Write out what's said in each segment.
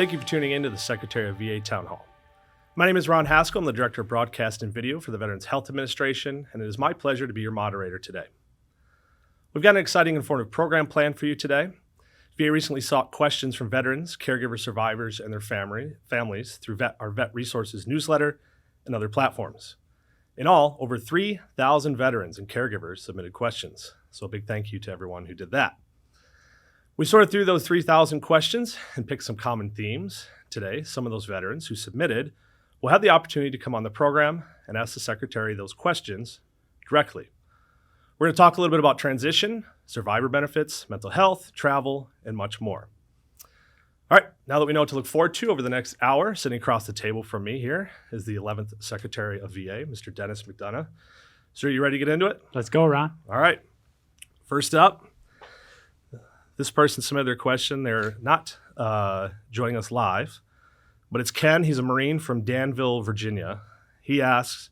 Thank you for tuning in to the Secretary of VA Town Hall. My name is Ron Haskell. I'm the Director of Broadcast and Video for the Veterans Health Administration, and it is my pleasure to be your moderator today. We've got an exciting and informative program planned for you today. VA recently sought questions from veterans, caregiver survivors, and their families through our Vet Resources newsletter and other platforms. In all, over 3,000 veterans and caregivers submitted questions, so a big thank you to everyone who did that. We sorted through those 3,000 questions and picked some common themes. Today, some of those veterans who submitted will have the opportunity to come on the program and ask the Secretary those questions directly. We're going to talk a little bit about transition, survivor benefits, mental health, travel, and much more. All right, now that we know what to look forward to over the next hour, sitting across the table from me here is the 11th Secretary of VA, Mr. Denis McDonough. Sir, you ready to get into it? Let's go, Ron. All right. First up, this person submitted their question. They're not joining us live, but it's Ken. He's a Marine from Danville, Virginia. He asks,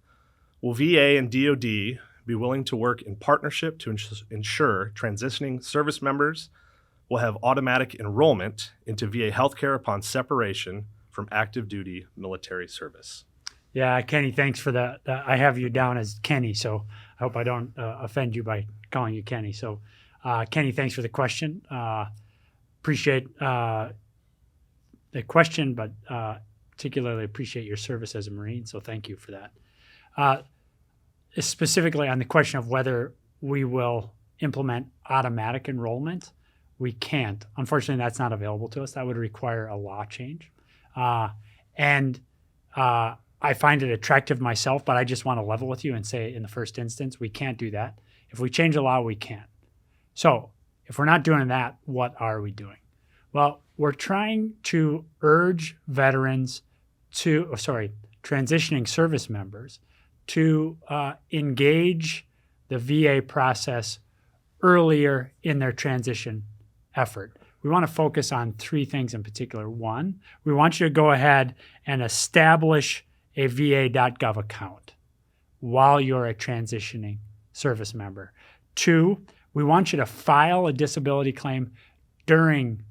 will VA and DoD be willing to work in partnership to ensure transitioning service members will have automatic enrollment into VA healthcare upon separation from active duty military service? Yeah, Kenny, thanks for that. I have you down as Kenny, so I hope I don't offend you by calling you Kenny. So, Kenny, thanks for the question. Appreciate the question, but particularly appreciate your service as a Marine, so thank you for that. Specifically on the question of whether we will implement automatic enrollment, we can't. Unfortunately, that's not available to us. That would require a law change. And I find it attractive myself, but I just want to level with you and say in the first instance, we can't do that. If we change the law, we can't. So if we're not doing that, what are we doing? Well, we're trying to urge veterans transitioning service members to engage the VA process earlier in their transition effort. We want to focus on three things in particular. One, we want you to go ahead and establish a va.gov account while you're a transitioning service member. Two, we want you to file a disability claim during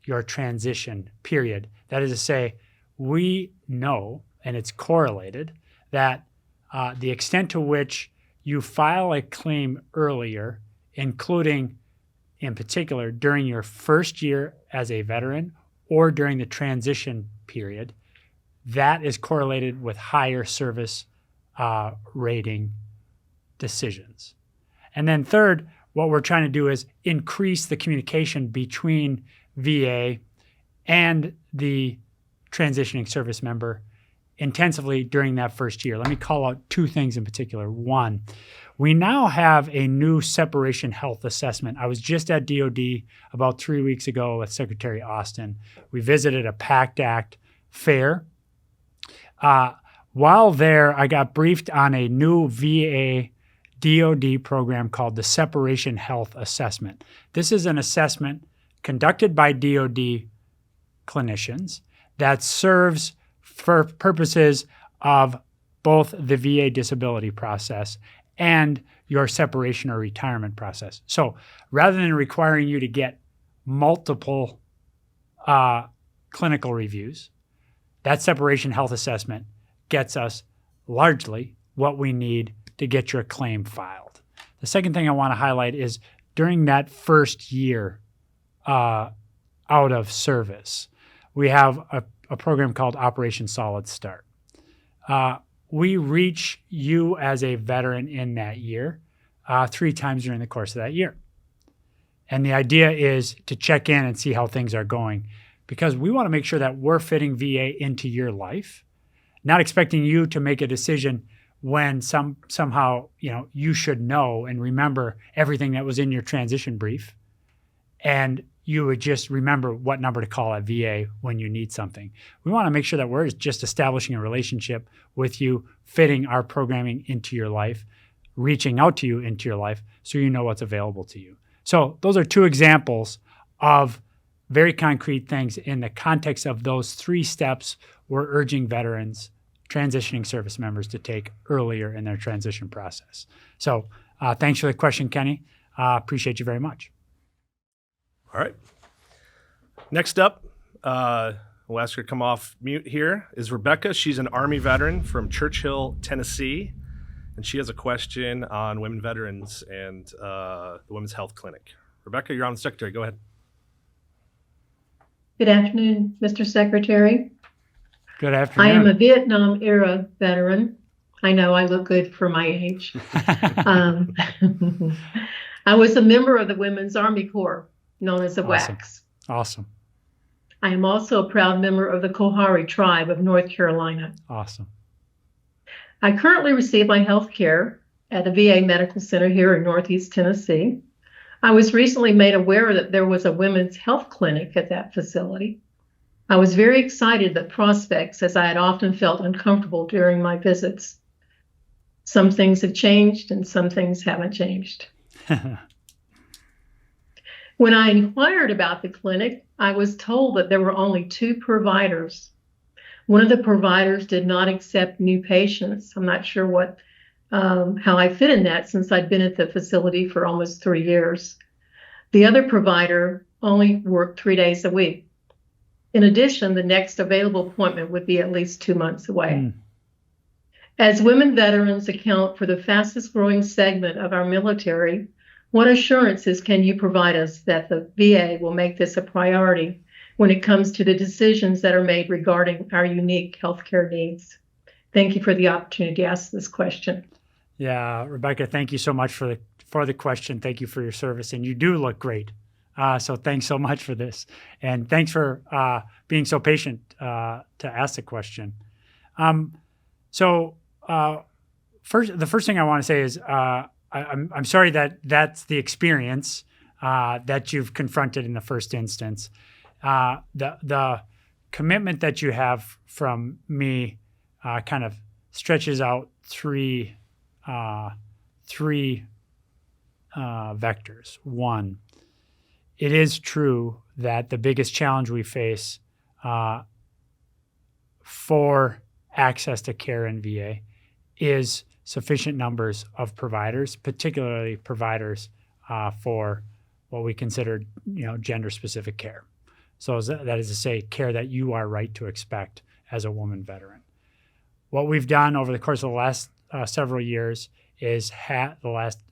your transition period. That is to say, we know, and it's correlated, that the extent to which you file a claim earlier, including in particular during your first year as a veteran or during the transition period, that is correlated with higher service rating decisions. And then third, what we're trying to do is increase the communication between VA and the transitioning service member intensively during that first year. Let me call out two things in particular. One, we now have a new separation health assessment. I was just at DoD about 3 weeks ago with Secretary Austin. We visited a PACT Act fair. While there, I got briefed on a new VA DoD program called the Separation Health Assessment. This is an assessment conducted by DoD clinicians that serves for purposes of both the VA disability process and your separation or retirement process. So rather than requiring you to get multiple clinical reviews, that separation health assessment gets us largely what we need to get your claim filed. The second thing I want to highlight is during that first year out of service, we have a program called Operation Solid Start. We reach you as a veteran in that year 3 times during the course of that year. And the idea is to check in and see how things are going, because we want to make sure that we're fitting VA into your life, not expecting you to make a decision when somehow you should know and remember everything that was in your transition brief, and you would just remember what number to call at VA when you need something. We want to make sure that we're just establishing a relationship with you, fitting our programming into your life, reaching out to you into your life so you know what's available to you. So those are 2 examples of very concrete things in the context of those 3 steps we're urging veterans, transitioning service members to take earlier in their transition process. So thanks for the question, Kenny. Appreciate you very much. All right. Next up, I we'll ask her to come off mute here, is Rebecca. She's an Army veteran from Churchill, Tennessee, and she has a question on women veterans and the Women's Health Clinic. Rebecca, you're on the Secretary. Go ahead. Good afternoon, Mr. Secretary. Good afternoon. I am a Vietnam-era veteran. I know I look good for my age. I was a member of the Women's Army Corps, known as the Awesome. WACs. Awesome. I am also a proud member of the Kohari tribe of North Carolina. Awesome. I currently receive my health care at the VA Medical Center here in Northeast Tennessee. I was recently made aware that there was a women's health clinic at that facility. I was very excited at prospects, as I had often felt uncomfortable during my visits. Some things have changed and some things haven't changed. When I inquired about the clinic, I was told that there were only 2 providers. One of the providers did not accept new patients. I'm not sure how I fit in that, since I'd been at the facility for almost 3 years. The other provider only worked 3 days a week. In addition, the next available appointment would be at least 2 months away. As women veterans account for the fastest growing segment of our military, what assurances can you provide us that the VA will make this a priority when it comes to the decisions that are made regarding our unique healthcare needs? Thank you for the opportunity to ask this question. Yeah, Rebecca, thank you so much for the question. Thank you for your service, and you do look great. So thanks so much for this, and thanks for being so patient to ask the question. The first thing I want to say is I'm sorry that that's the experience that you've confronted in the first instance. The commitment that you have from me kind of stretches out three vectors. One, it is true that the biggest challenge we face for access to care in VA is sufficient numbers of providers, particularly providers for what we consider, gender-specific care. So that is to say, care that you are right to expect as a woman veteran. What we've done over the course of the last several years is the last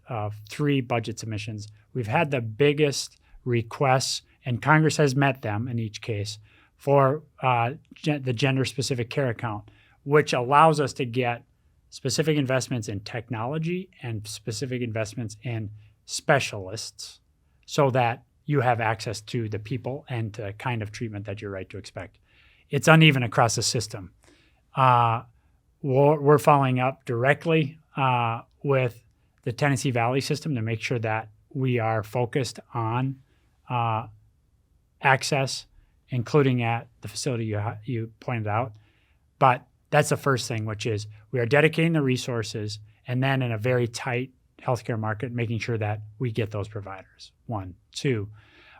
3 budget submissions. We've had the biggest requests, and Congress has met them in each case, for the gender-specific care account, which allows us to get specific investments in technology and specific investments in specialists so that you have access to the people and to the kind of treatment that you're right to expect. It's uneven across the system. We're following up directly with the Tennessee Valley system to make sure that we are focused on access, including at the facility you pointed out. But that's the first thing, which is we are dedicating the resources, and then in a very tight healthcare market, making sure that we get those providers. 1, 2.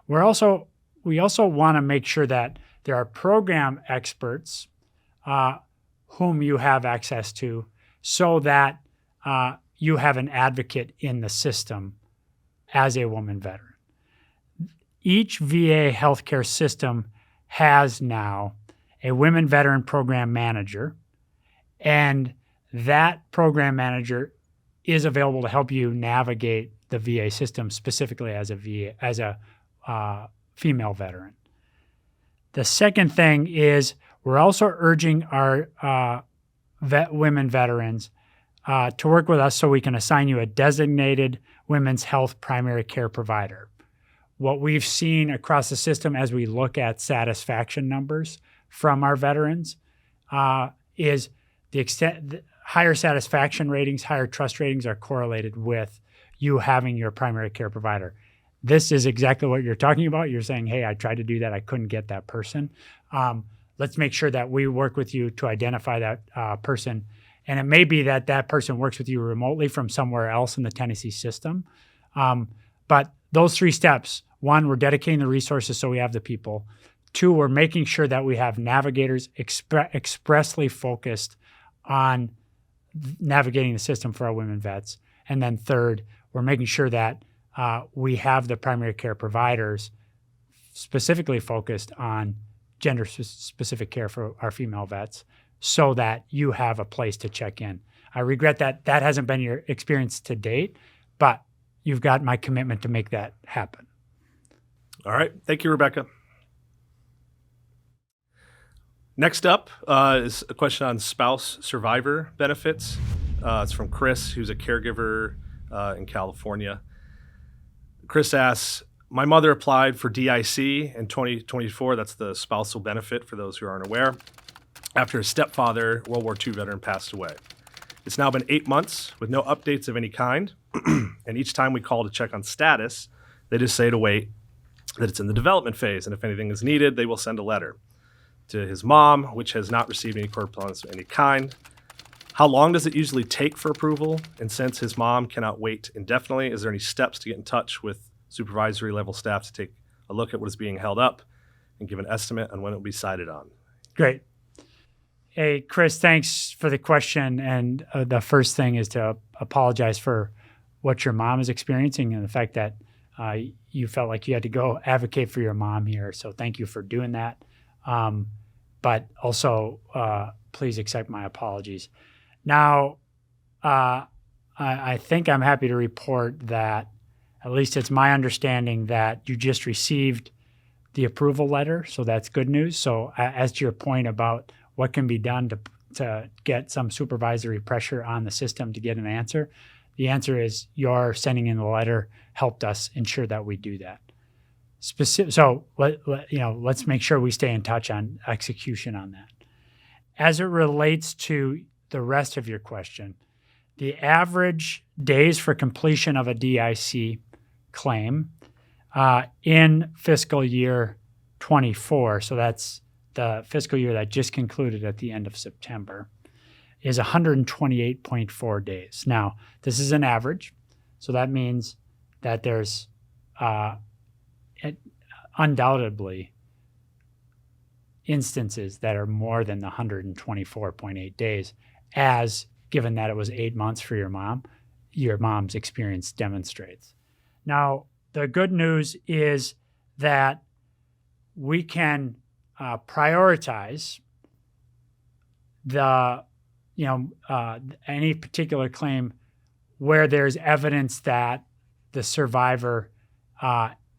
We also want to make sure that there are program experts whom you have access to, so that you have an advocate in the system as a woman veteran. Each VA healthcare system has now a women veteran program manager, and that program manager is available to help you navigate the VA system, specifically as a female veteran. The second thing is we're also urging our women veterans to work with us so we can assign you a designated women's health primary care provider. What we've seen across the system as we look at satisfaction numbers from our veterans is the higher satisfaction ratings, higher trust ratings are correlated with you having your primary care provider. This is exactly what you're talking about. You're saying, hey, I tried to do that. I couldn't get that person. Let's make sure that we work with you to identify that person. And it may be that that person works with you remotely from somewhere else in the Tennessee system. But those 3 steps, 1, we're dedicating the resources so we have the people. 2, we're making sure that we have navigators expressly focused on navigating the system for our women vets. And then 3rd, we're making sure that we have the primary care providers specifically focused on gender-specific care for our female vets so that you have a place to check in. I regret that that hasn't been your experience to date, but you've got my commitment to make that happen. All right. Thank you, Rebecca. Next up is a question on spouse survivor benefits. It's from Chris, who's a caregiver in California. Chris asks, my mother applied for DIC in 2024. That's the spousal benefit for those who aren't aware. After her stepfather, World War II veteran, passed away. It's now been 8 months with no updates of any kind. And each time we call to check on status, they just say to wait, that it's in the development phase. And if anything is needed, they will send a letter to his mom, which has not received any correspondence of any kind. How long does it usually take for approval? And since his mom cannot wait indefinitely, is there any steps to get in touch with supervisory level staff to take a look at what is being held up and give an estimate on when it will be decided on? Great. Hey, Chris, thanks for the question. And the first thing is to apologize for what your mom is experiencing and the fact that you felt like you had to go advocate for your mom here. So thank you for doing that. But also, please accept my apologies. Now, I think I'm happy to report that, at least it's my understanding that you just received the approval letter. So that's good news. So as to your point about what can be done to get some supervisory pressure on the system to get an answer, the answer is your sending in the letter helped us ensure that we do that. So let's make sure we stay in touch on execution on that. As it relates to the rest of your question, the average days for completion of a DIC claim in fiscal year 24, so that's the fiscal year that just concluded at the end of September, is 128.4 days. Now, this is an average, so that means that there's undoubtedly instances that are more than the 124.8 days, as given that it was 8 months for your mom's experience demonstrates. Now, the good news is that we can prioritize any particular claim where there's evidence that the survivor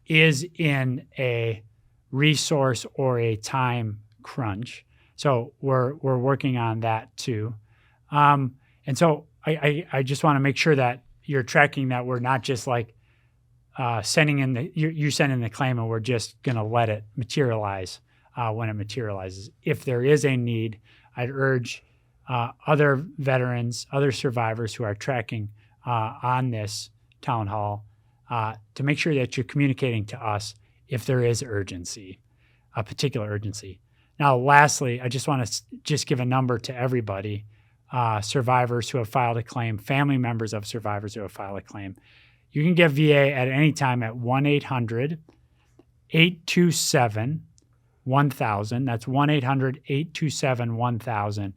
is in a resource or a time crunch. So we're working on that too. And so I just want to make sure that you're tracking that we're not just like sending in the claim and we're just going to let it materialize when it materializes. If there is a need, I'd urge other veterans, other survivors who are tracking on this town hall to make sure that you're communicating to us if there is urgency, a particular urgency. Now, lastly, I just want to just give a number to everybody, survivors who have filed a claim, family members of survivors who have filed a claim. You can get VA at any time at 1-800-827-1000. That's 1-800-827-1000,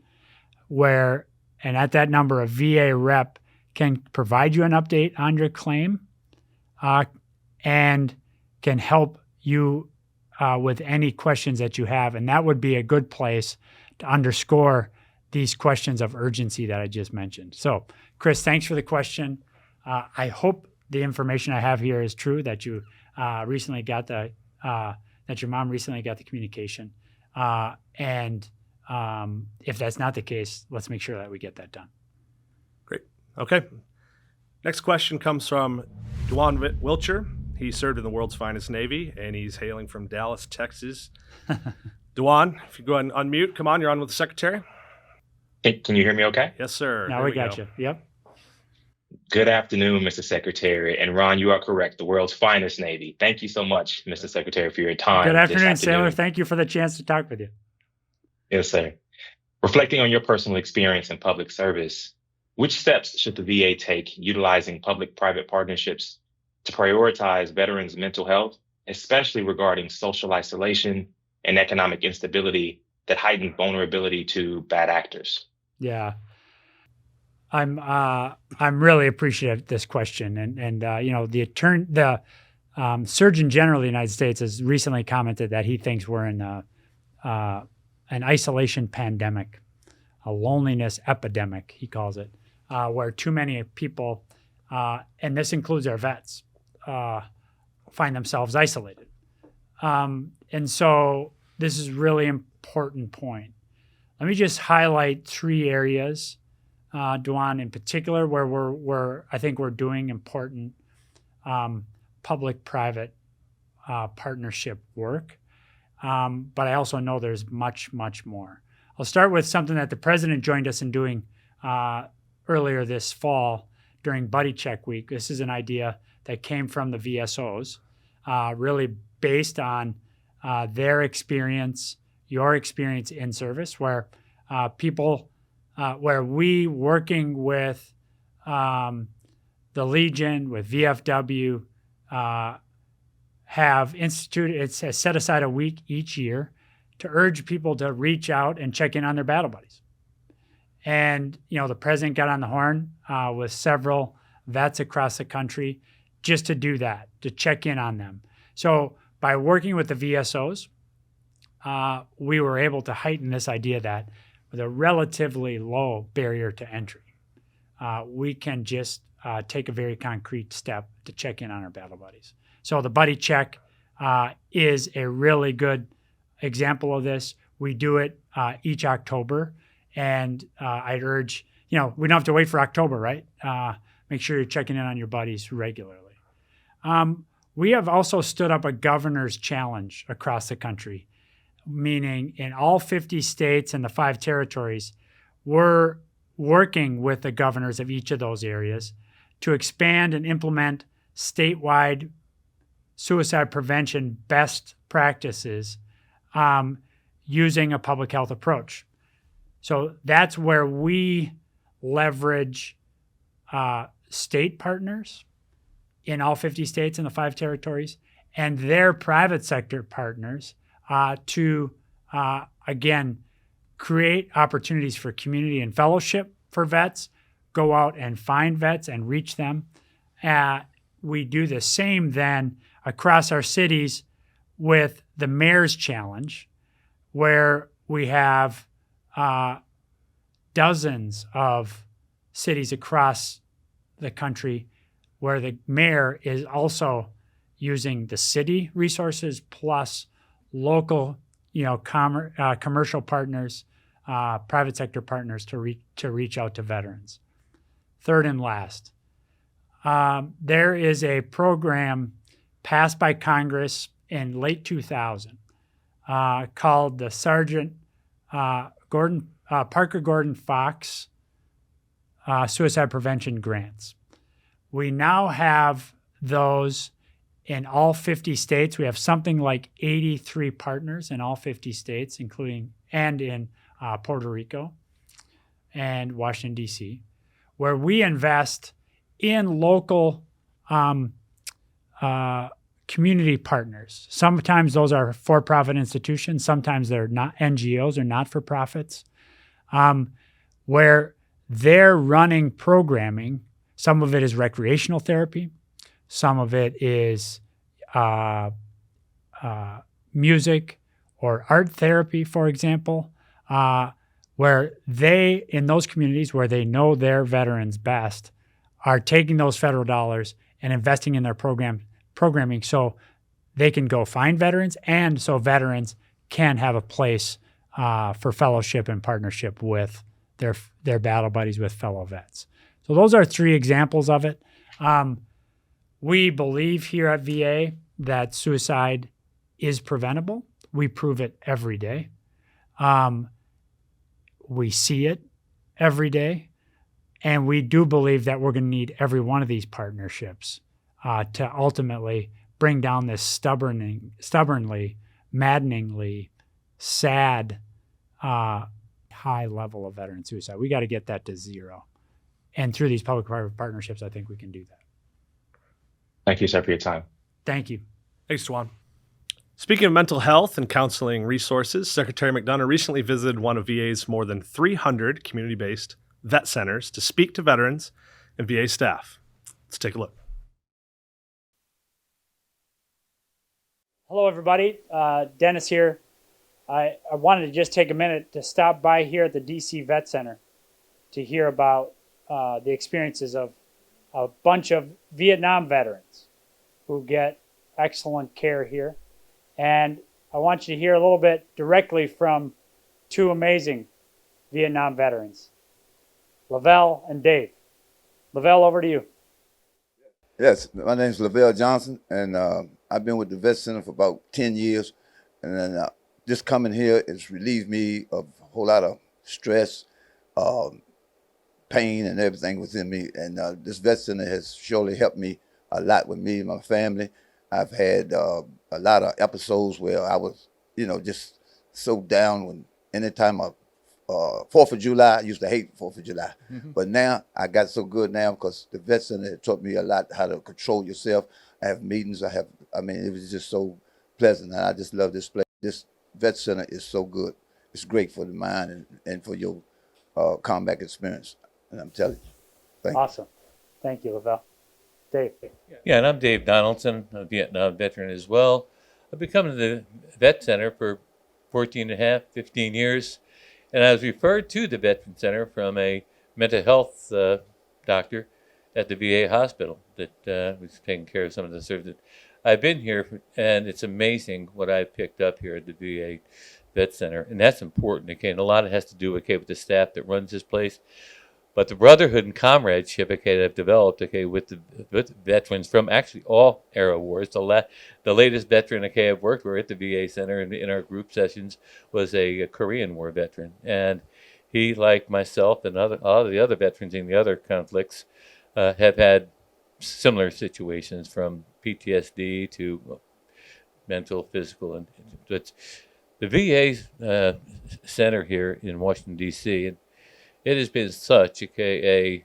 and at that number, a VA rep can provide you an update on your claim and can help you with any questions that you have. And that would be a good place to underscore these questions of urgency that I just mentioned. So, Chris, thanks for the question. I hope the information I have here is true, that you recently got that your mom recently got the communication. And if that's not the case, let's make sure that we get that done. Great. Okay. Next question comes from Dewan Wilcher. He served in the world's finest Navy, and he's hailing from Dallas, Texas. Dewan, if you go ahead and unmute, come on, you're on with the Secretary. Can you hear me okay? Yes, sir. Now we got you. Yep. Good afternoon, Mr. Secretary. And Ron, you are correct. The world's finest Navy. Thank you so much, Mr. Secretary, for your time. Good afternoon, Sailor. Thank you for the chance to talk with you. Yes, sir. Reflecting on your personal experience in public service, which steps should the VA take utilizing public-private partnerships to prioritize veterans' mental health, especially regarding social isolation and economic instability that heighten vulnerability to bad actors? Yeah. I'm really appreciative of this question, and the Surgeon General of the United States has recently commented that he thinks we're in an isolation pandemic, a loneliness epidemic, he calls it, where too many people, and this includes our vets, find themselves isolated. And so this is a really important point. Let me just highlight 3 areas, Duan, in particular, where I think we're doing important public-private partnership work. But I also know there's much, much more. I'll start with something that the president joined us in doing earlier this fall during Buddy Check Week. This is an idea that came from the VSOs, really based on their experience, your experience in service, where where we working with the Legion, with VFW, have instituted, it has set aside a week each year to urge people to reach out and check in on their battle buddies. And, the president got on the horn with several vets across the country just to do that, to check in on them. So by working with the VSOs, we were able to heighten this idea that with a relatively low barrier to entry, we can just take a very concrete step to check in on our battle buddies. So the Buddy Check is a really good example of this. We do it each October, and I'd urge, we don't have to wait for October, right? Make sure you're checking in on your buddies regularly. We have also stood up a governor's challenge across the country, meaning in all 50 states and the 5 territories, we're working with the governors of each of those areas to expand and implement statewide suicide prevention best practices using a public health approach. So that's where we leverage state partners in all 50 states and the 5 territories and their private sector partners to, again, create opportunities for community and fellowship for vets, go out and find vets and reach them. We do the same then across our cities with the Mayor's Challenge, where we have dozens of cities across the country where the mayor is also using the city resources plus local, commercial partners, private sector partners to reach out to veterans. Third and last, there is a program passed by Congress in late 2000 called the Sergeant Parker Gordon Fox Suicide Prevention Grants. We now have those in all 50 states. We have something like 83 partners in all 50 states, including and in Puerto Rico and Washington, D.C., where we invest in local community partners. Sometimes those are for-profit institutions. Sometimes they're not NGOs or not-for-profits, where they're running programming. Some of it is recreational therapy. Some of it is music or art therapy, for example, where they, in those communities where they know their veterans best, are taking those federal dollars and investing in their programming so they can go find veterans and so veterans can have a place for fellowship and partnership with their battle buddies with fellow vets. So those are 3 examples of it. We believe here at VA that suicide is preventable. We prove it every day. We see it every day. And we do believe that we're going to need every one of these partnerships to ultimately bring down this stubbornly, maddeningly sad high level of veteran suicide. We got to get that to 0. And through these public-private partnerships, I think we can do that. Thank you, sir, for your time. Thank you. Thanks, Juan. Speaking of mental health and counseling resources, Secretary McDonough recently visited one of VA's more than 300 community-based vet centers to speak to veterans and VA staff. Let's take a look. Hello, everybody. Denis here. I wanted to just take a minute to stop by here at the DC Vet Center to hear about the experiences of a bunch of Vietnam veterans who get excellent care here. And I want you to hear a little bit directly from two amazing Vietnam veterans, Lavelle and Dave. Lavelle, over to you. Yes, my name is Lavelle Johnson, and I've been with the Vet Center for about 10 years. And then just coming here has relieved me of a whole lot of stress, pain, and everything within me. And this Vet Center has surely helped me a lot with me and my family. I've had a lot of episodes where I was, just so down when anytime 4th of July, I used to hate 4th of July. But now I got so good now because the Vet Center taught me a lot how to control yourself. I have meetings. It was just so pleasant. And I just love this place. This Vet Center is so good. It's great for the mind and for your combat experience. And I'm telling you. Thank you. Awesome. Thank you, Lavelle. Dave. Yeah, and I'm Dave Donaldson, a Vietnam veteran as well. I've been coming to the Vet Center for 14 and a half, 15 years. And I was referred to the Veteran Center from a mental health doctor at the VA hospital that was taking care of some of the services. I've been here, and it's amazing what I've picked up here at the VA Vet Center. And that's important, okay? And a lot of it has to do with the staff that runs this place. But the brotherhood and comradeship, okay, that I've developed, okay, with veterans from actually all era wars. The latest veteran, okay, I've worked with at the VA Center and in our group sessions was a Korean War veteran, and he, like myself and all the other veterans in the other conflicts, have had similar situations from PTSD to mental, physical, and but the VA Center here in Washington D.C. and it has been such a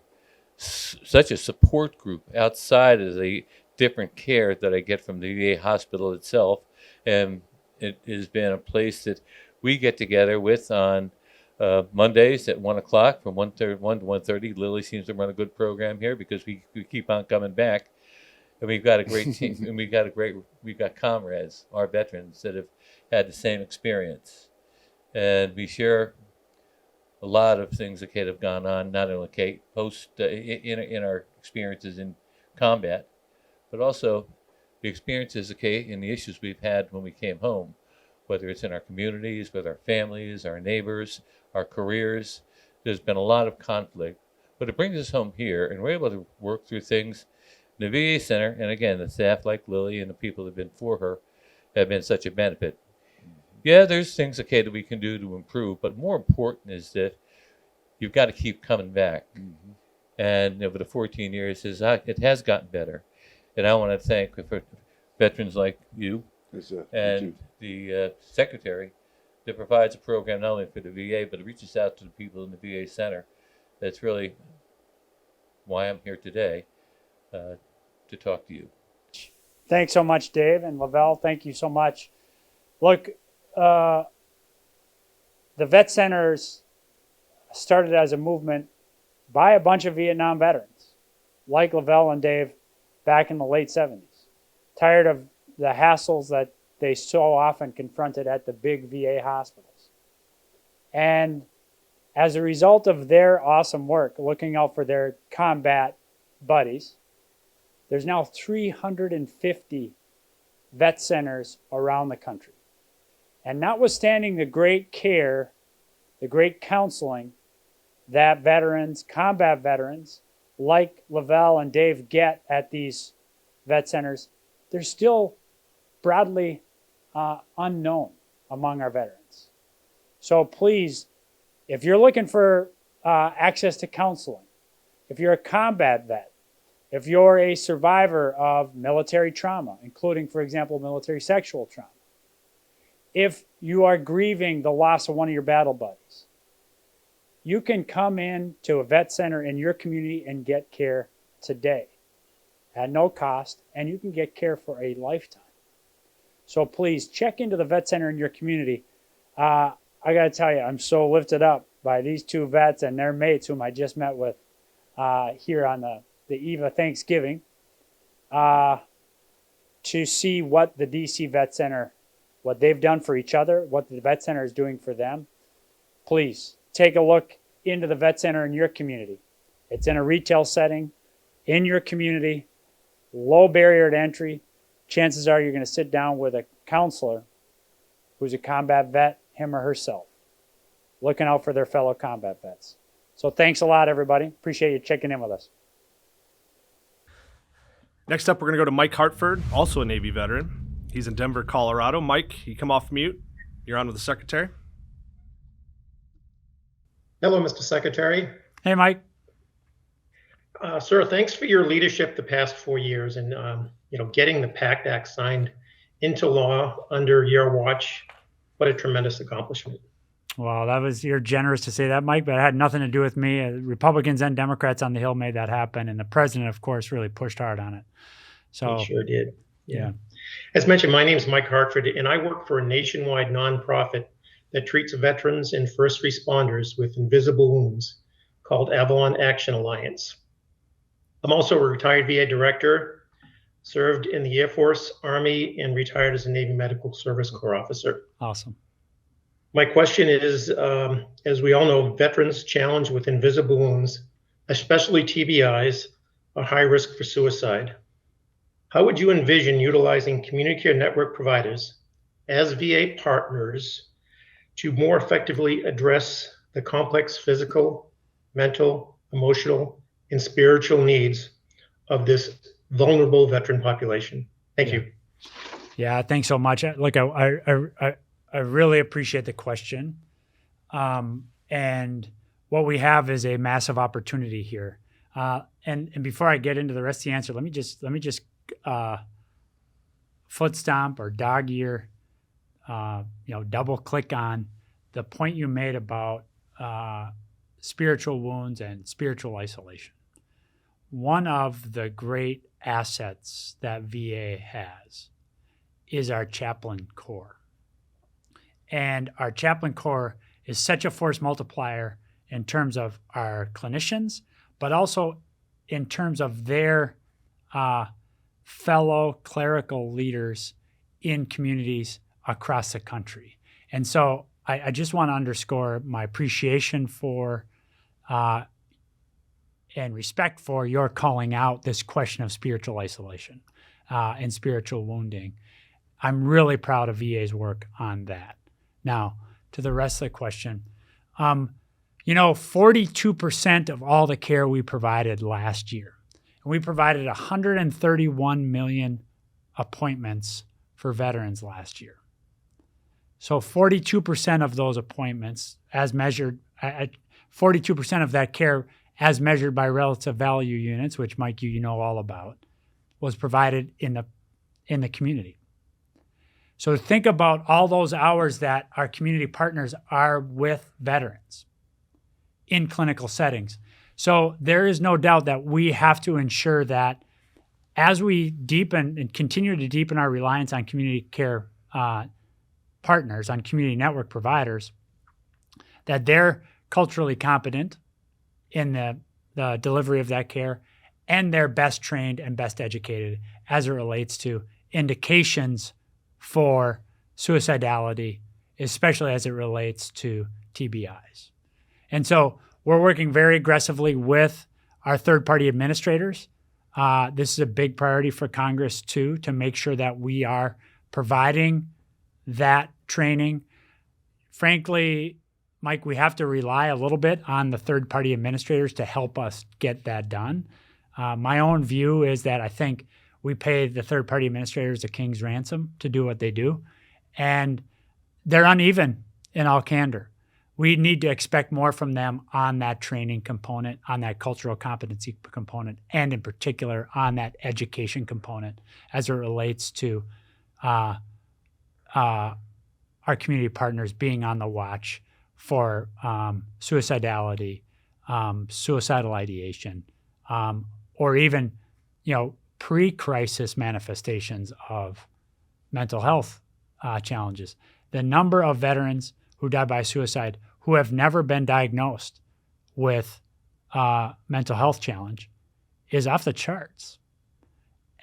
support group outside of the different care that I get from the VA hospital itself, and it has been a place that we get together with on Mondays at 1 o'clock from 1 to 1:30. Lily seems to run a good program here because we keep on coming back, and we've got a great team, and we've got comrades, our veterans that have had the same experience, and we share a lot of things that have gone on, not only post in our experiences in combat, but also the experiences and the issues we've had when we came home, whether it's in our communities, with our families, our neighbors, our careers. There's been a lot of conflict, but it brings us home here, and we're able to work through things. The VA Center, and again, the staff like Lily and the people that have been for her, have been such a benefit. Yeah, there's things that we can do to improve, but more important is that you've got to keep coming back. And over the 14 years, it has gotten better. And I want to thank for veterans like you and the Secretary that provides a program not only for the VA, but it reaches out to the people in the VA Center. That's really why I'm here today to talk to you. Thanks so much, Dave. And Lavelle, thank you so much. Look, the Vet Centers started as a movement by a bunch of Vietnam veterans, like Lavelle and Dave, back in the late 70s, tired of the hassles that they so often confronted at the big VA hospitals. And as a result of their awesome work, looking out for their combat buddies, there's now 350 vet centers around the country. And notwithstanding the great care, the great counseling that veterans, combat veterans, like Lavelle and Dave get at these vet centers, they're still broadly unknown among our veterans. So please, if you're looking for access to counseling, if you're a combat vet, if you're a survivor of military trauma, including, for example, military sexual trauma, if you are grieving the loss of one of your battle buddies, you can come in to a vet center in your community and get care today at no cost, and you can get care for a lifetime. So please check into the vet center in your community. I got to tell you, I'm so lifted up by these two vets and their mates whom I just met with here on the eve of Thanksgiving to see what the DC Vet Center what they've done for each other, what the vet center is doing for them, please take a look into the vet center in your community. It's in a retail setting, in your community, low barrier to entry. Chances are you're going to sit down with a counselor who's a combat vet, him or herself, looking out for their fellow combat vets. So thanks a lot, everybody. Appreciate you checking in with us. Next up, we're going to go to Mike Hartford, also a Navy veteran. He's in Denver, Colorado. Mike, you come off mute. You're on with the Secretary. Hello, Mr. Secretary. Hey, Mike. Sir, thanks for your leadership the past 4 years and getting the PACT Act signed into law under your watch. What a tremendous accomplishment. Well, you're generous to say that, Mike, but it had nothing to do with me. Republicans and Democrats on the Hill made that happen, and the president, of course, really pushed hard on it. So He sure did. Yeah. As mentioned, my name is Mike Hartford, and I work for a nationwide nonprofit that treats veterans and first responders with invisible wounds called Avalon Action Alliance. I'm also a retired VA director, served in the Air Force, Army, and retired as a Navy Medical Service Corps officer. Awesome. My question is, as we all know, veterans challenged with invisible wounds, especially TBIs, are high risk for suicide. How would you envision utilizing community care network providers as VA partners to more effectively address the complex physical, mental, emotional, and spiritual needs of this vulnerable veteran population? Thank you. Yeah, thanks so much. Look, I really appreciate the question. And what we have is a massive opportunity here. And before I get into the rest of the answer, let me just foot stomp or dog ear, double click on the point you made about spiritual wounds and spiritual isolation. One of the great assets that VA has is our chaplain corps. And our chaplain corps is such a force multiplier in terms of our clinicians, but also in terms of their fellow clerical leaders in communities across the country. And so I just want to underscore my appreciation for and respect for your calling out this question of spiritual isolation and spiritual wounding. I'm really proud of VA's work on that. Now, to the rest of the question, 42% of all the care we provided last year, and we provided 131 million appointments for veterans last year. So 42% of those appointments, as measured, 42% of that care, as measured by relative value units, which Mike, you know all about, was provided in the community. So think about all those hours that our community partners are with veterans in clinical settings. So there is no doubt that we have to ensure that as we deepen and continue to deepen our reliance on community care partners, on community network providers, that they're culturally competent in the delivery of that care, and they're best trained and best educated as it relates to indications for suicidality, especially as it relates to TBIs. And so we're working very aggressively with our third-party administrators. This is a big priority for Congress, too, to make sure that we are providing that training. Frankly, Mike, we have to rely a little bit on the third-party administrators to help us get that done. My own view is that I think we pay the third-party administrators a king's ransom to do what they do, and they're uneven in all candor. We need to expect more from them on that training component, on that cultural competency component, and in particular on that education component as it relates to our community partners being on the watch for suicidality, suicidal ideation, or even, pre-crisis manifestations of mental health challenges. The number of veterans who die by suicide who have never been diagnosed with mental health challenge is off the charts.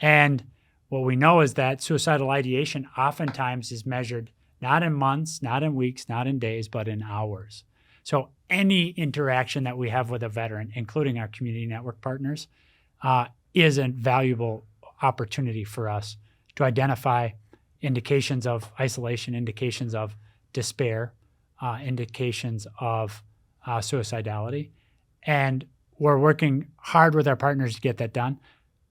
And what we know is that suicidal ideation oftentimes is measured not in months, not in weeks, not in days, but in hours. So any interaction that we have with a veteran, including our community network partners, is a valuable opportunity for us to identify indications of isolation, indications of despair, indications of suicidality. And we're working hard with our partners to get that done.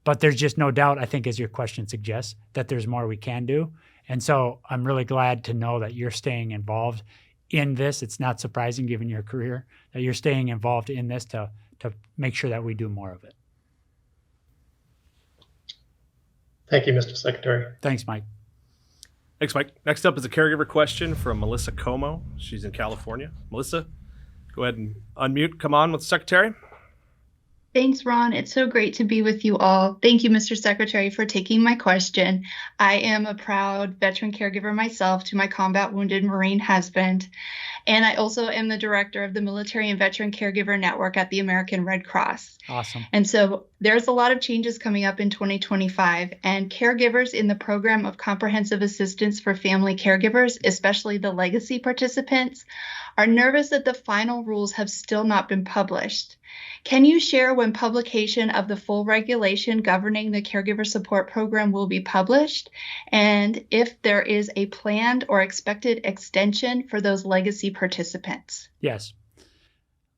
But there's just no doubt, I think, as your question suggests, that there's more we can do. And so I'm really glad to know that you're staying involved in this. It's not surprising, given your career, that you're staying involved in this to make sure that we do more of it. Thank you, Mr. Secretary. Thanks, Mike. Thanks, Mike. Next up is a caregiver question from Melissa Como. She's in California. Melissa, go ahead and unmute. Come on with the Secretary. Thanks, Ron. It's so great to be with you all. Thank you, Mr. Secretary, for taking my question. I am a proud veteran caregiver myself to my combat wounded Marine husband, and I also am the director of the Military and Veteran Caregiver Network at the American Red Cross. Awesome. And so there's a lot of changes coming up in 2025, and caregivers in the program of comprehensive assistance for family caregivers, especially the legacy participants, are nervous that the final rules have still not been published. Can you share when publication of the full regulation governing the caregiver support program will be published, and if there is a planned or expected extension for those legacy participants? Yes.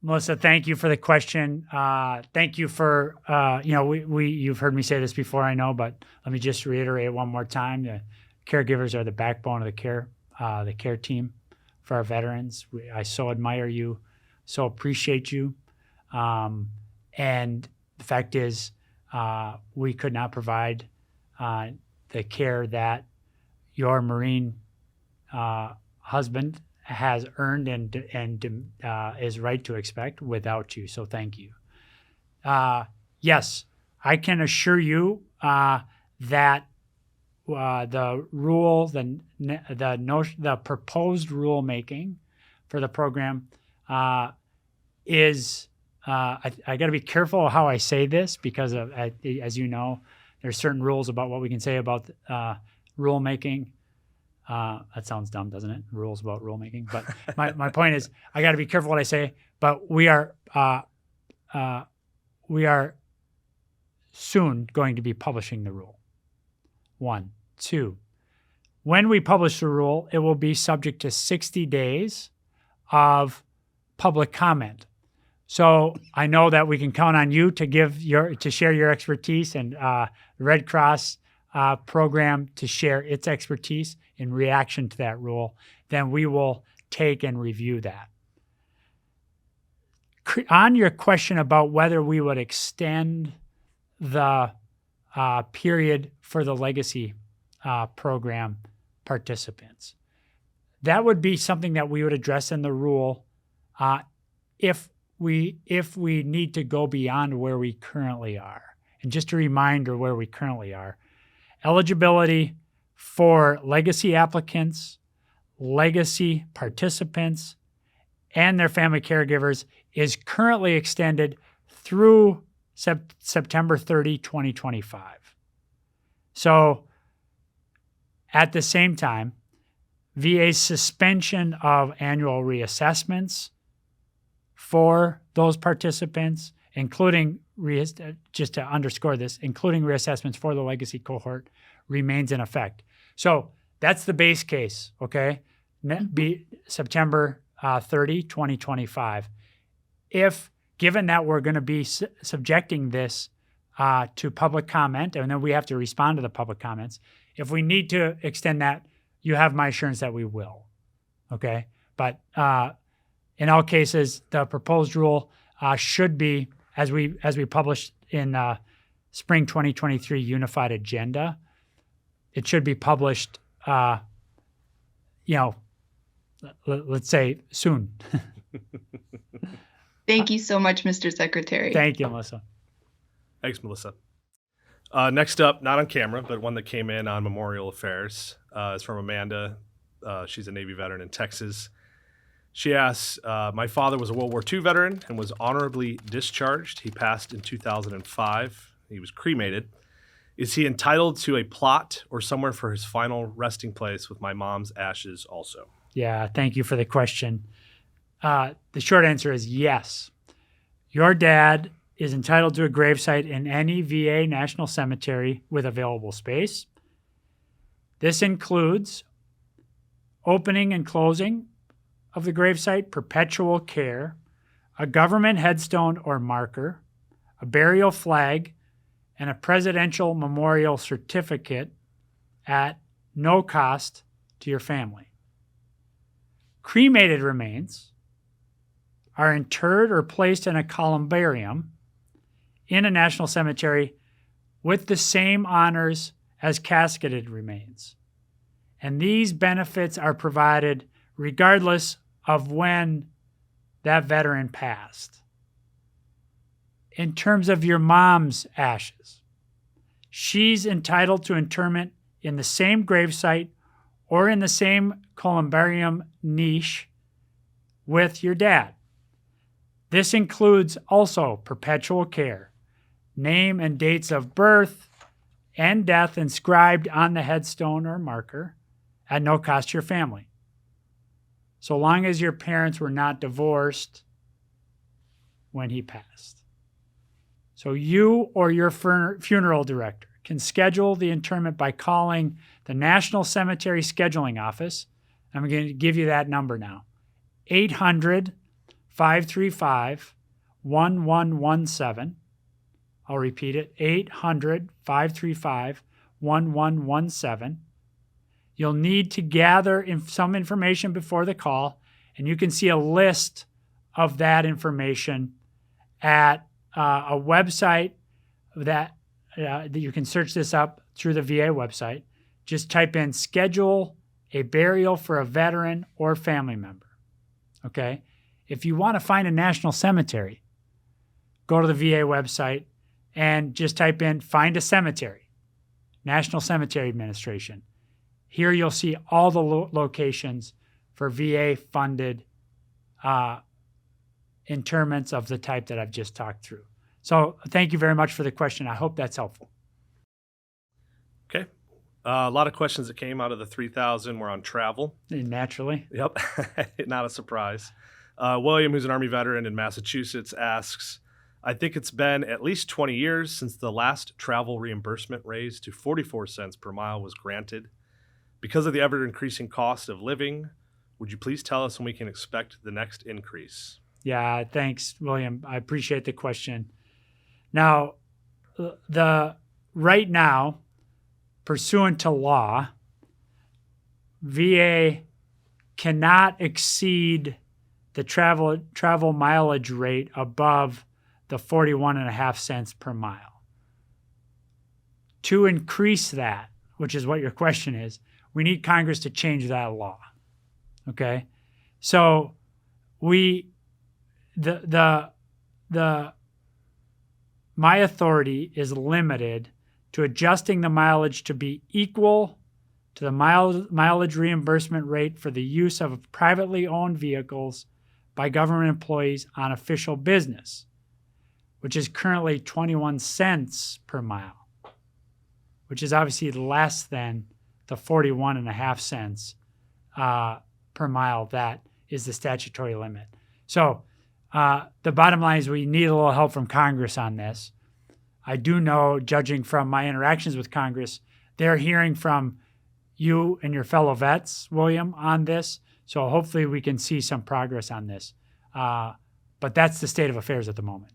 Melissa, thank you for the question. Thank you for, you've heard me say this before, I know, but let me just reiterate one more time. The caregivers are the backbone of the care team for our veterans. I so admire you, so appreciate you. And the fact is, we could not provide the care that your Marine husband has earned and is right to expect without you. So thank you. Yes, I can assure you that the rule, the proposed rulemaking for the program is. I got to be careful how I say this because, as you know, there's certain rules about what we can say about rulemaking. That sounds dumb, doesn't it? Rules about rulemaking. But my point is, I got to be careful what I say. But we are soon going to be publishing the rule. 1, 2. When we publish the rule, it will be subject to 60 days of public comment. So I know that we can count on you to share your expertise, and the Red Cross program to share its expertise in reaction to that rule. Then we will take and review that. On your question about whether we would extend the period for the legacy program participants, that would be something that we would address in the rule if we need to go beyond where we currently are. And just a reminder where we currently are. Eligibility for legacy applicants, legacy participants, and their family caregivers is currently extended through September 30, 2025. So at the same time, VA's suspension of annual reassessments for those participants, including, just to underscore this, including reassessments for the legacy cohort, remains in effect. So that's the base case, okay? Be September 30, 2025. If, given that we're going to be subjecting this to public comment, and then we have to respond to the public comments, if we need to extend that, you have my assurance that we will, okay? But in all cases, the proposed rule should be, as we published in spring 2023 unified agenda, it should be published, let's say soon. Thank you so much, Mr. Secretary. Thank you, Melissa. Thanks, Melissa. Next up, not on camera, but one that came in on Memorial Affairs, is from Amanda. She's a Navy veteran in Texas. She asks, my father was a World War II veteran and was honorably discharged. He passed in 2005. He was cremated. Is he entitled to a plot or somewhere for his final resting place with my mom's ashes also? Yeah, thank you for the question. The short answer is yes. Your dad is entitled to a gravesite in any VA national cemetery with available space. This includes opening and closing of the gravesite, perpetual care, a government headstone or marker, a burial flag, and a presidential memorial certificate at no cost to your family. Cremated remains are interred or placed in a columbarium in a national cemetery with the same honors as casketed remains. And these benefits are provided regardless of when that veteran passed. In terms of your mom's ashes, she's entitled to interment in the same gravesite or in the same columbarium niche with your dad. This includes also perpetual care, name and dates of birth and death inscribed on the headstone or marker at no cost to your family. So long as your parents were not divorced when he passed. So you or your funeral director can schedule the interment by calling the National Cemetery Scheduling Office. I'm going to give you that number now. 800-535-1117. I'll repeat it. 800-535-1117. You'll need to gather some information before the call, and you can see a list of that information at a website that you can search this up through the VA website. Just type in schedule a burial for a veteran or family member. Okay? If you want to find a national cemetery, go to the VA website and just type in find a cemetery, National Cemetery Administration. Here you'll see all the locations for VA-funded interments of the type that I've just talked through. So thank you very much for the question. I hope that's helpful. Okay. A lot of questions that came out of the 3,000 were on travel. Naturally. Yep. Not a surprise. William, who's an Army veteran in Massachusetts, asks, I think it's been at least 20 years since the last travel reimbursement raise to 44 cents per mile was granted. Because of the ever-increasing cost of living, would you please tell us when we can expect the next increase? Yeah, thanks, William. I appreciate the question. Now, right now, pursuant to law, VA cannot exceed the travel mileage rate above the 41.5 cents per mile. To increase that, which is what your question is, we need Congress to change that law. Okay? So my authority is limited to adjusting the mileage to be equal to the mileage reimbursement rate for the use of privately owned vehicles by government employees on official business, which is currently 21 cents per mile, which is obviously less than the 41.5 cents per mile that is the statutory limit. So the bottom line is we need a little help from Congress on this. I do know, judging from my interactions with Congress, they're hearing from you and your fellow vets, William, on this. So hopefully we can see some progress on this. But that's the state of affairs at the moment.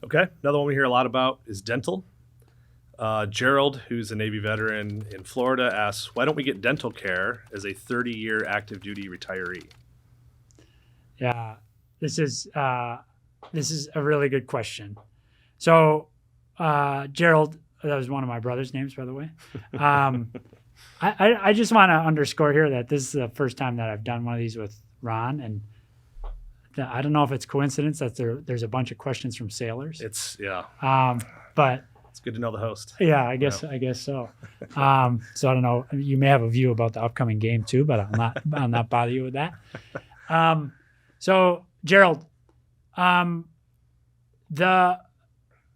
Okay. Another one we hear a lot about is dental. Gerald, who's a Navy veteran in Florida, asks, why don't we get dental care as a 30-year active duty retiree? Yeah, this is a really good question. So, Gerald, that was one of my brother's names, by the way. I just want to underscore here that this is the first time that I've done one of these with Ron, and I don't know if it's coincidence that there's a bunch of questions from sailors. But it's good to know the host. Yeah, I guess so. So I don't know. You may have a view about the upcoming game too, but I'll not bother you with that. So Gerald,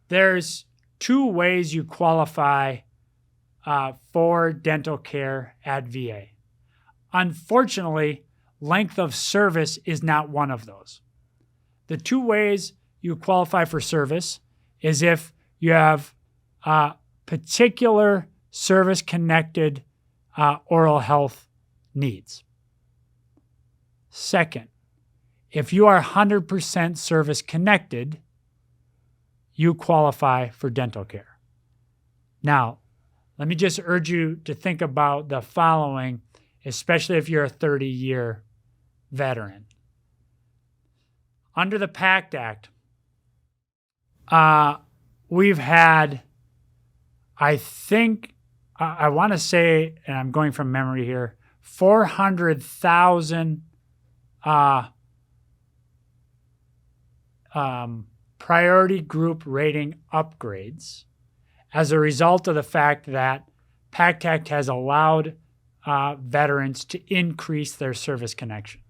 there's two ways you qualify for dental care at VA. Unfortunately, length of service is not one of those. The two ways you qualify for service is if you have particular service-connected oral health needs. Second, if you are 100% service-connected, you qualify for dental care. Now, let me just urge you to think about the following, especially if you're a 30-year veteran. Under the PACT Act, we've had, I think, I want to say, and I'm going from memory here, 400,000 priority group rating upgrades as a result of the fact that PACT Act has allowed veterans to increase their service connection.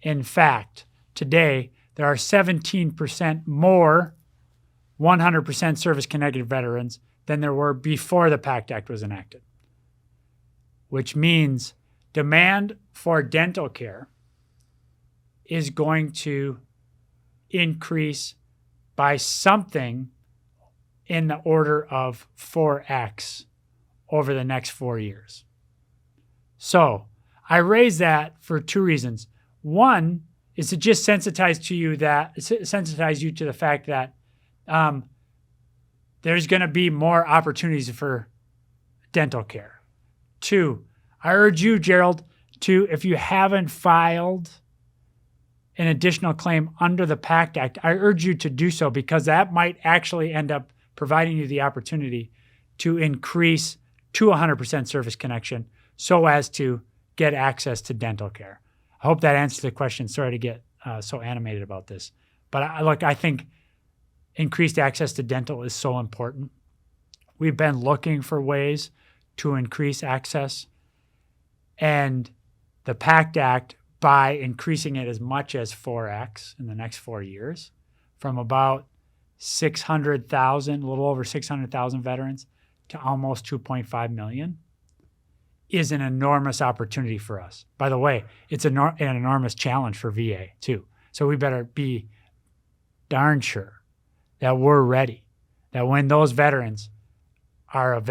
In fact, today, there are 17% more 100% service-connected veterans than there were before the PACT Act was enacted, which means demand for dental care is going to increase by something in the order of 4x over the next 4 years. So I raise that for two reasons. One is to just sensitize you to the fact that there's going to be more opportunities for dental care. Two, I urge you, Gerald, to, if you haven't filed an additional claim under the PACT Act, I urge you to do so, because that might actually end up providing you the opportunity to increase to 100% service connection so as to get access to dental care. I hope that answers the question. Sorry to get so animated about this. But I think increased access to dental is so important. We've been looking for ways to increase access. And the PACT Act, by increasing it as much as 4x in the next 4 years, from about 600,000, a little over 600,000 veterans to almost 2.5 million, is an enormous opportunity for us. By the way, it's an enormous challenge for VA too. So we better be darn sure that we're ready, that when those veterans are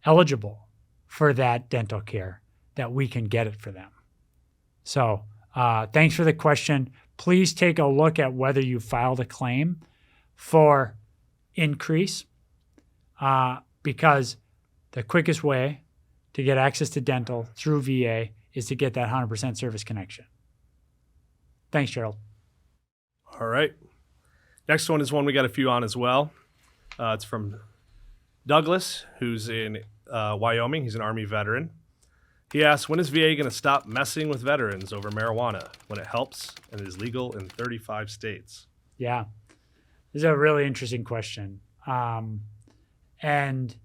eligible for that dental care, that we can get it for them. So thanks for the question. Please take a look at whether you filed a claim for increase, because the quickest way to get access to dental through VA is to get that 100% service connection. Thanks, Gerald. All right. Next one is one we got a few on as well. It's from Douglas, who's in Wyoming. He's an Army veteran. He asks, when is VA going to stop messing with veterans over marijuana when it helps and is legal in 35 states? Yeah, this is a really interesting question. And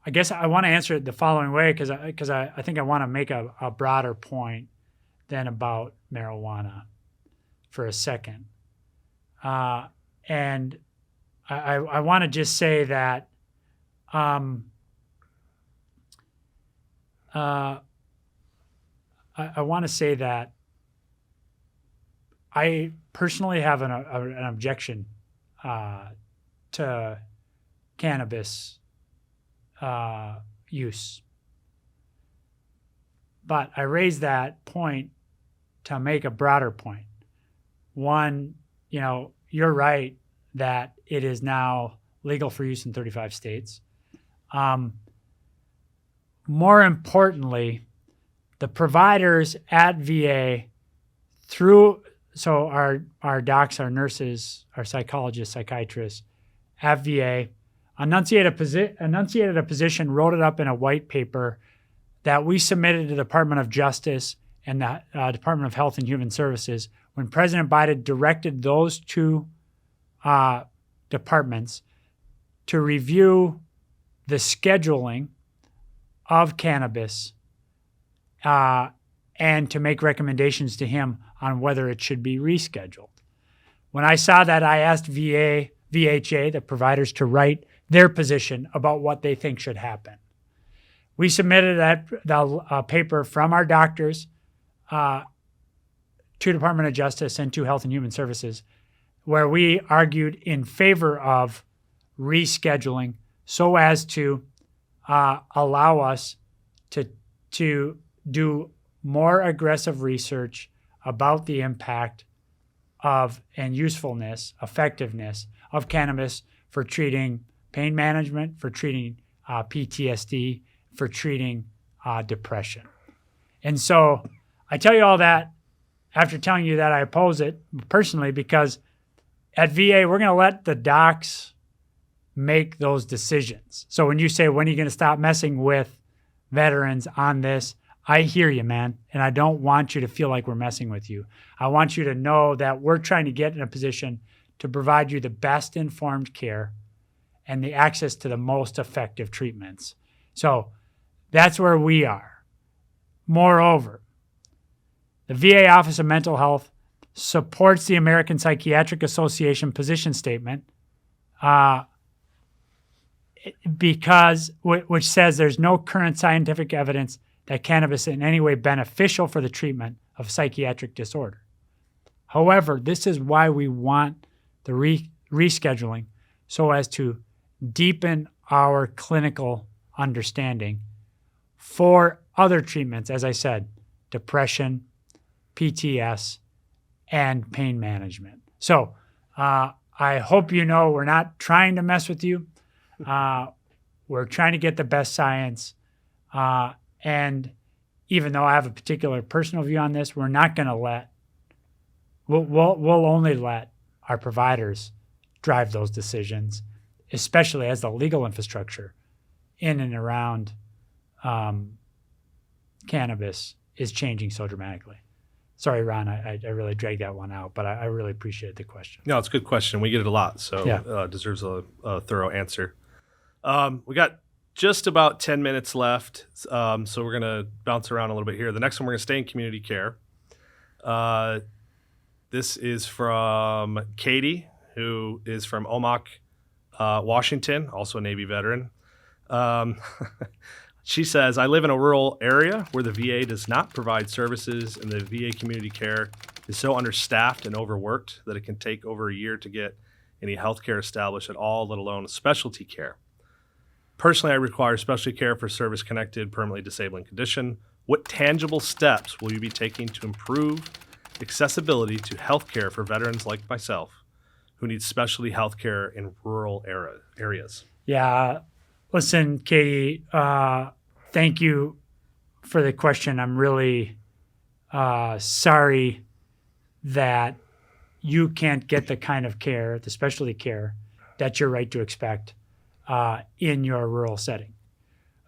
I guess I want to answer it the following way, because I think I want to make a broader point than about marijuana for a second. And I want to just say that I want to say that I personally have an objection to cannabis use. But I raise that point to make a broader point. One, you're right that it is now legal for use in 35 states. More importantly, the providers at VA so our docs, our nurses, our psychologists, psychiatrists at VA enunciated a position, wrote it up in a white paper that we submitted to the Department of Justice and the Department of Health and Human Services when President Biden directed those two departments to review the scheduling of cannabis and to make recommendations to him on whether it should be rescheduled. When I saw that, I asked VA VHA, the providers, to write their position about what they think should happen. We submitted the paper from our doctors to Department of Justice and to Health and Human Services, where we argued in favor of rescheduling so as to allow us to do more aggressive research about the impact of and usefulness, effectiveness of cannabis for treating pain management, for treating PTSD, for treating depression. And so I tell you all that after telling you that I oppose it personally, because at VA, we're going to let the docs make those decisions. So when you say, when are you going to stop messing with veterans on this? I hear you, man. And I don't want you to feel like we're messing with you. I want you to know that we're trying to get in a position to provide you the best informed care and the access to the most effective treatments. So that's where we are. Moreover, the VA Office of Mental Health supports the American Psychiatric Association position statement which says there's no current scientific evidence that cannabis is in any way beneficial for the treatment of psychiatric disorder. However, this is why we want the rescheduling, so as to deepen our clinical understanding for other treatments, as I said, depression, PTS, and pain management. So I hope you know we're not trying to mess with you. We're trying to get the best science. And even though I have a particular personal view on this, we're not going to we'll only let our providers drive those decisions, especially as the legal infrastructure in and around cannabis is changing so dramatically. Sorry, Ron, I really dragged that one out, but I really appreciate the question. No, it's a good question. We get it a lot, so Yeah. Deserves a thorough answer. We got just about 10 minutes left, so we're going to bounce around a little bit here. The next one, we're going to stay in community care. This is from Katie, who is from Omak, Washington, also a Navy veteran. She says, I live in a rural area where the VA does not provide services, and the VA community care is so understaffed and overworked that it can take over a year to get any health care established at all, let alone specialty care. Personally, I require specialty care for service-connected, permanently disabling condition. What tangible steps will you be taking to improve accessibility to health care for veterans like myself who need specialty health care in rural areas? Yeah. Listen, Katie, thank you for the question. I'm really sorry that you can't get the kind of care, the specialty care, that you're right to expect in your rural setting.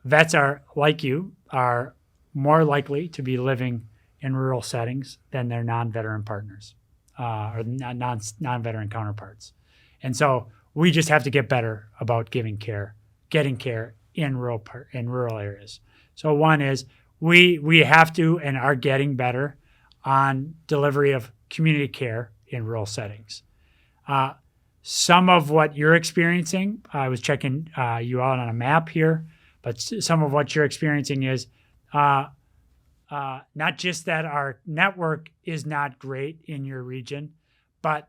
Vets like you, are more likely to be living in rural settings than their non-veteran partners or non-veteran counterparts. And so we just have to get better about getting care in rural areas. So one is we have to and are getting better on delivery of community care in rural settings. Some of what you're experiencing, I was checking you out on a map here, but some of what you're experiencing is not just that our network is not great in your region, but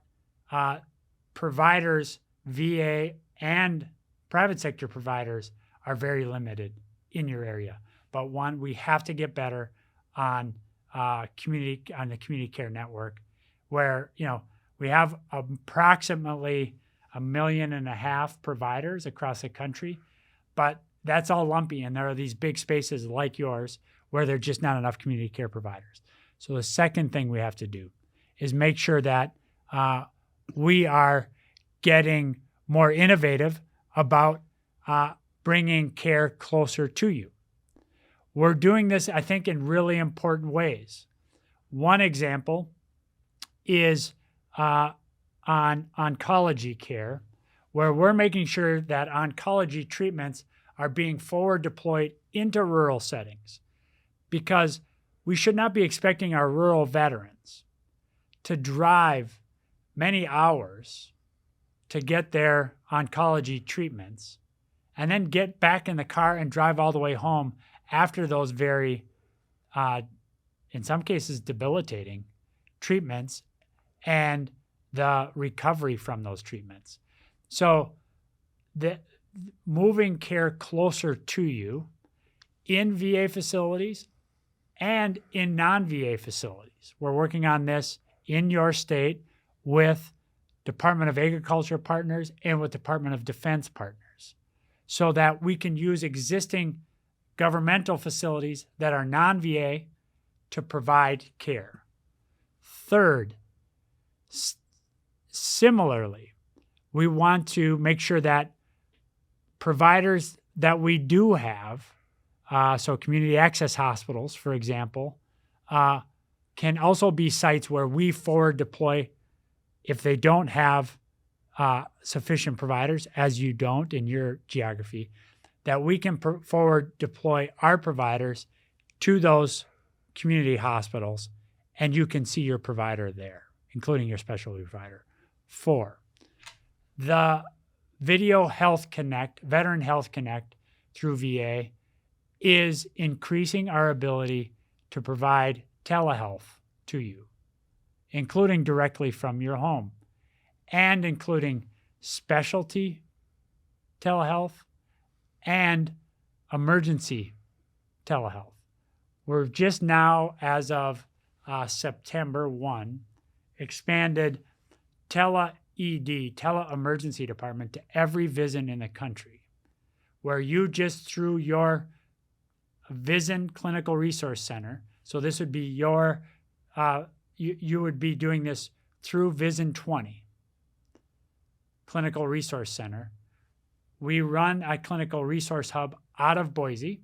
providers, VA and private sector providers are very limited in your area. But one, we have to get better on the community care network, where we have approximately 1.5 million providers across the country, but that's all lumpy, and there are these big spaces like yours where there are just not enough community care providers. So the second thing we have to do is make sure that we are getting more innovative about bringing care closer to you. We're doing this, I think, in really important ways. One example is on oncology care, where we're making sure that oncology treatments are being forward deployed into rural settings, because we should not be expecting our rural veterans to drive many hours to get their oncology treatments and then get back in the car and drive all the way home after those very, in some cases, debilitating treatments and the recovery from those treatments. So the moving care closer to you in VA facilities and in non-VA facilities. We're working on this in your state with Department of Agriculture partners and with Department of Defense partners so that we can use existing governmental facilities that are non-VA to provide care. Third, similarly, we want to make sure that providers that we do have, so community access hospitals, for example, can also be sites where we forward deploy if they don't have sufficient providers, as you don't in your geography, that we can forward deploy our providers to those community hospitals, and you can see your provider there, including your specialty provider. 4, the Video Health Connect, Veteran Health Connect through VA is increasing our ability to provide telehealth to you, including directly from your home, and including specialty telehealth and emergency telehealth. We're just now, as of September 1, expanded tele-ED, tele-emergency department, to every VISN in the country, where you just through your VISN Clinical Resource Center, so this would be your, you would be doing this through VISN 20, Clinical Resource Center. We run a clinical resource hub out of Boise,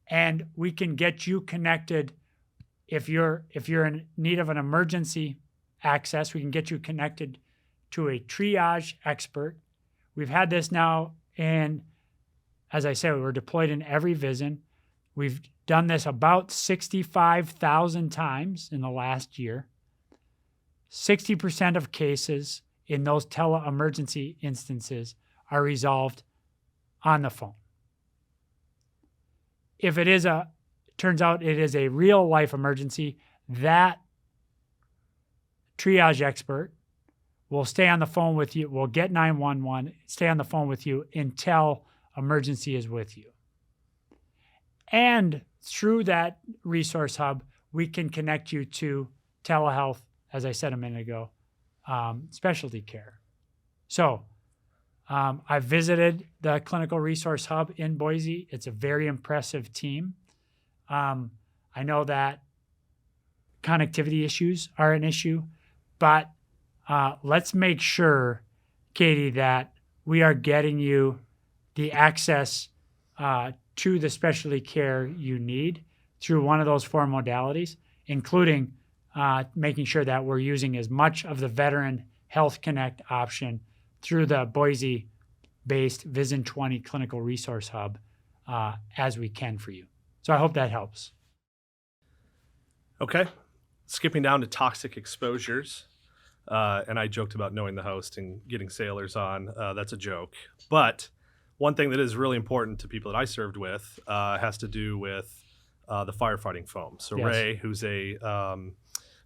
and we can get you connected. If you're in need of an emergency access, we can get you connected to a triage expert. We've had this now, and as I said, we're deployed in every VISN. We've done this about 65,000 times in the last year. 60% of cases in those tele-emergency instances are resolved on the phone. If it is turns out it is a real life emergency, that triage expert will stay on the phone with you, will get 911, stay on the phone with you until emergency is with you. And through that resource hub, we can connect you to telehealth, as I said a minute ago, specialty care. So I visited the Clinical Resource Hub in Boise. It's a very impressive team. I know that connectivity issues are an issue, but let's make sure, Katie, that we are getting you the access to the specialty care you need through one of those 4 modalities, including making sure that we're using as much of the Veteran Health Connect option through the Boise-based VISN 20 Clinical Resource Hub as we can for you. So I hope that helps. Okay, skipping down to toxic exposures. And I joked about knowing the host and getting sailors on. That's a joke. But one thing that is really important to people that I served with has to do with the firefighting foam. So Yes. Ray, who's a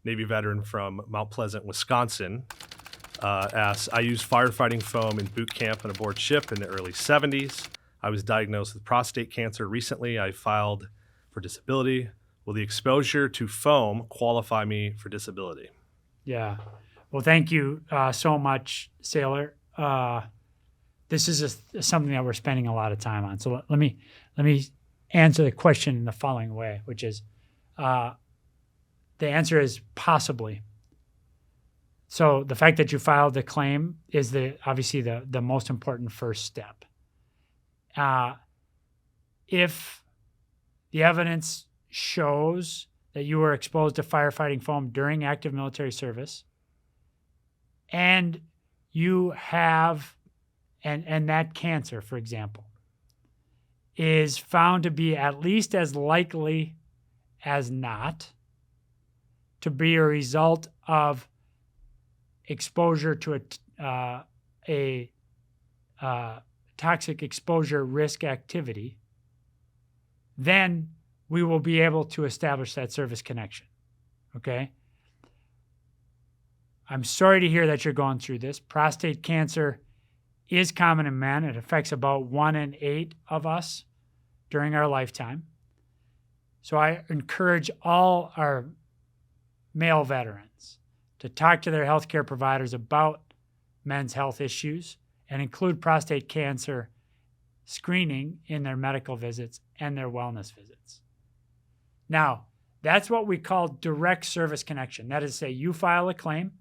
Navy veteran from Mount Pleasant, Wisconsin, asks, I used firefighting foam in boot camp and aboard ship in the early 70s. I was diagnosed with prostate cancer recently. I filed for disability. Will the exposure to foam qualify me for disability? Yeah. Well, thank you so much, Sailor. This is something that we're spending a lot of time on. So let me answer the question in the following way, which is the answer is possibly. So the fact that you filed the claim is obviously the most important first step. If the evidence shows that you were exposed to firefighting foam during active military service, and you have, and that cancer, for example, is found to be at least as likely as not to be a result of exposure to a toxic exposure risk activity, then we will be able to establish that service connection. Okay? I'm sorry to hear that you're going through this. Prostate cancer is common in men. It affects about 1 in 8 of us during our lifetime. So I encourage all our male veterans to talk to their healthcare providers about men's health issues and include prostate cancer screening in their medical visits and their wellness visits. Now, that's what we call direct service connection. That is to say, you file a claim,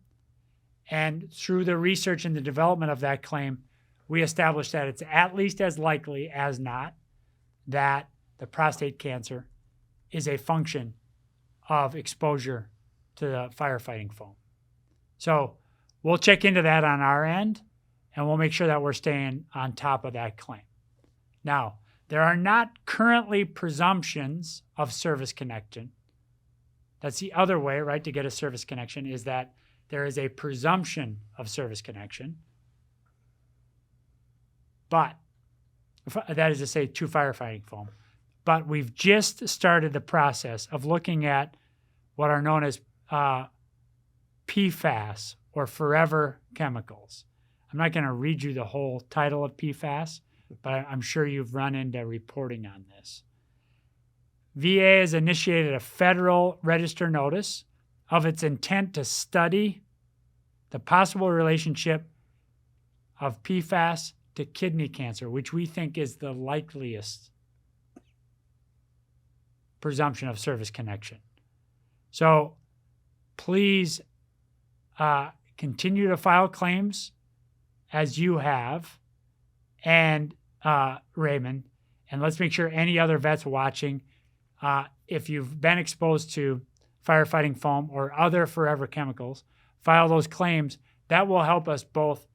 and through the research and the development of that claim, we establish that it's at least as likely as not that the prostate cancer is a function of exposure to the firefighting foam. So we'll check into that on our end, and we'll make sure that we're staying on top of that claim. Now, there are not currently presumptions of service connection. That's the other way, right, to get a service connection, is that there is a presumption of service connection. But, that is to say, to firefighting foam. But we've just started the process of looking at what are known as PFAS, or forever chemicals. I'm not going to read you the whole title of PFAS, but I'm sure you've run into reporting on this. VA has initiated a federal register notice of its intent to study the possible relationship of PFAS to kidney cancer, which we think is the likeliest presumption of service connection. So please continue to file claims as you have, and Raymond, and let's make sure any other vets watching, if you've been exposed to firefighting foam or other forever chemicals, file those claims. That will help us both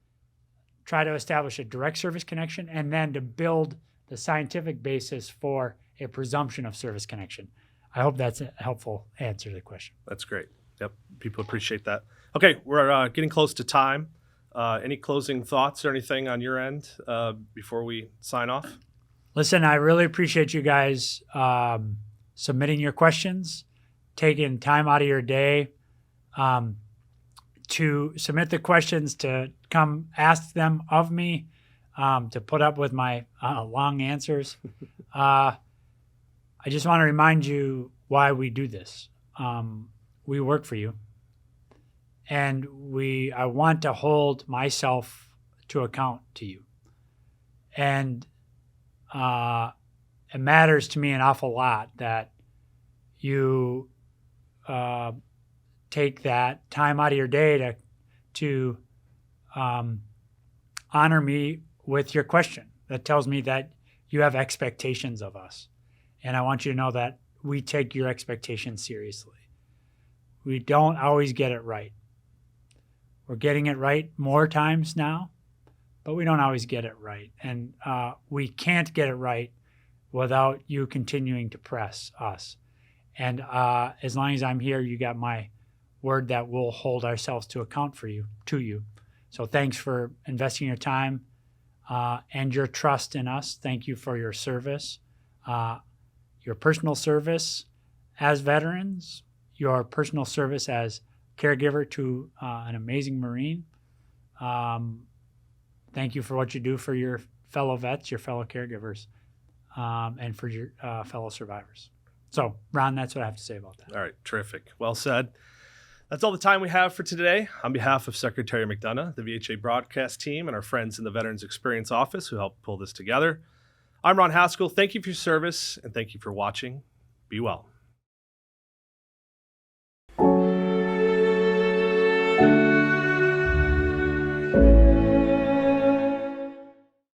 try to establish a direct service connection and then to build the scientific basis for a presumption of service connection. I hope that's a helpful answer to the question. That's great. Yep, people appreciate that. Okay, we're getting close to time. Any closing thoughts or anything on your end before we sign off? Listen, I really appreciate you guys submitting your questions, taking time out of your day to submit the questions, to come ask them of me, to put up with my long answers. I just want to remind you why we do this. We work for you. And I want to hold myself to account to you. And it matters to me an awful lot that you take that time out of your day to honor me with your question. That tells me that you have expectations of us. And I want you to know that we take your expectations seriously. We don't always get it right. We're getting it right more times now, but we don't always get it right. And we can't get it right without you continuing to press us. And as long as I'm here, you got my word that we'll hold ourselves to account to you. So thanks for investing your time and your trust in us. Thank you for your service, your personal service as veterans, your personal service as caregiver to an amazing Marine. Thank you for what you do for your fellow vets, your fellow caregivers, and for your fellow survivors. So, Ron, that's what I have to say about that. All right, terrific. Well said. That's all the time we have for today. On behalf of Secretary McDonough, the VHA broadcast team, and our friends in the Veterans Experience Office who helped pull this together, I'm Ron Haskell. Thank you for your service, and thank you for watching. Be well.